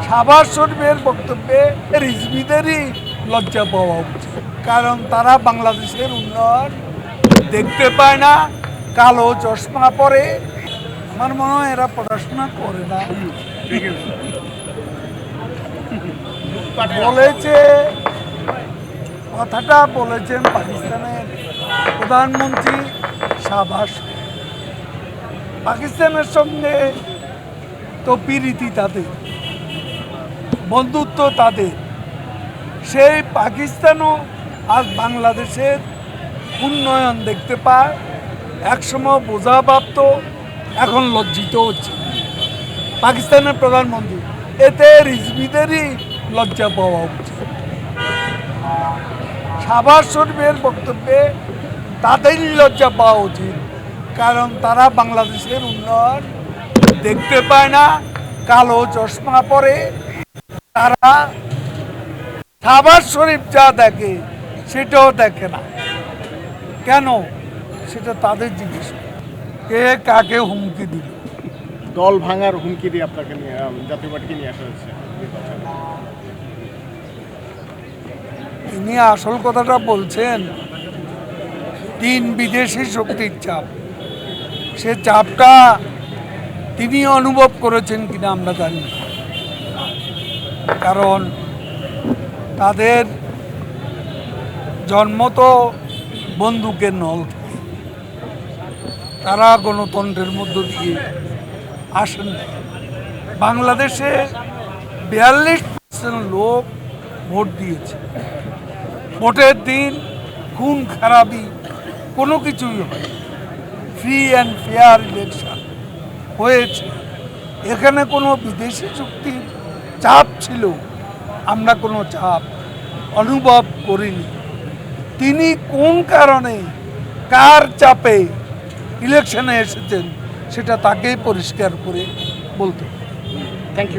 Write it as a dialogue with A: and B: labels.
A: শাহবাজ শরীফের বক্তব্যে রিজভিদেরই লজ্জা পাওয়া উচিত, কারণ তারা বাংলাদেশের উন্নয়ন দেখতে পায় না, কালো চশমা পরে। আমার মনে হয় এরা পড়াশোনা করে না। বলেছে, কথাটা বলেছেন পাকিস্তানের প্রধানমন্ত্রী শাহবাজ। পাকিস্তানের সঙ্গে তো প্রীতি তাদের, বন্ধুত্ব তাদের। সেই পাকিস্তানও আজ বাংলাদেশের উন্নয়ন দেখতে পায়, একসময় বোঝা ভাবত, এখন লজ্জিত হচ্ছে পাকিস্তানের প্রধানমন্ত্রী। এতে রিজভিদেরই লজ্জা পাওয়া উচিত। শাহবাজ শরীফের বক্তব্যে তাদেরই লজ্জা পাওয়া উচিত, কারণ তারা বাংলাদেশের উন্নয়ন দেখতে পায় না, কালো চশমা পরে। তারা শাহবাজ শরীফ যা দেখে সেটাও দেখে না। কেন সেটা তাদের জিজ্ঞেস, কে কাকে হুমকি দিল?
B: দল ভাঙার হুমকি দিয়ে আপনাকে নিয়ে জাতীয় পার্টিকে নিয়ে আসা হচ্ছে নির্বাচনে।
A: তিনি আসল কথাটা বলছেন, 3 বিদেশি শক্তির চাপ। সে চাপটা তিনি অনুভব করেছেন কিনা আমরা জানি না, কারণ তাদের জন্ম তো বন্দুকের নল থেকে। তারা গণতন্ত্রের মধ্য দিয়ে আসেন। বাংলাদেশে 42% লোক ভোট দিয়েছে। ভোটের দিন খুন খারাপি কোনো কিছুই হয়, ফ্রি অ্যান্ড ফেয়ার ইলেকশন হয়েছে। এখানে কোনো বিদেশি শক্তির চাপ ছিল, আমরা কোনো চাপ অনুভব করিনি। তিনি কোন কারণে, কার চাপে ইলেকশনে এসেছেন সেটা তাকেই পরিষ্কার করে বলতে হবে।
B: Thank you.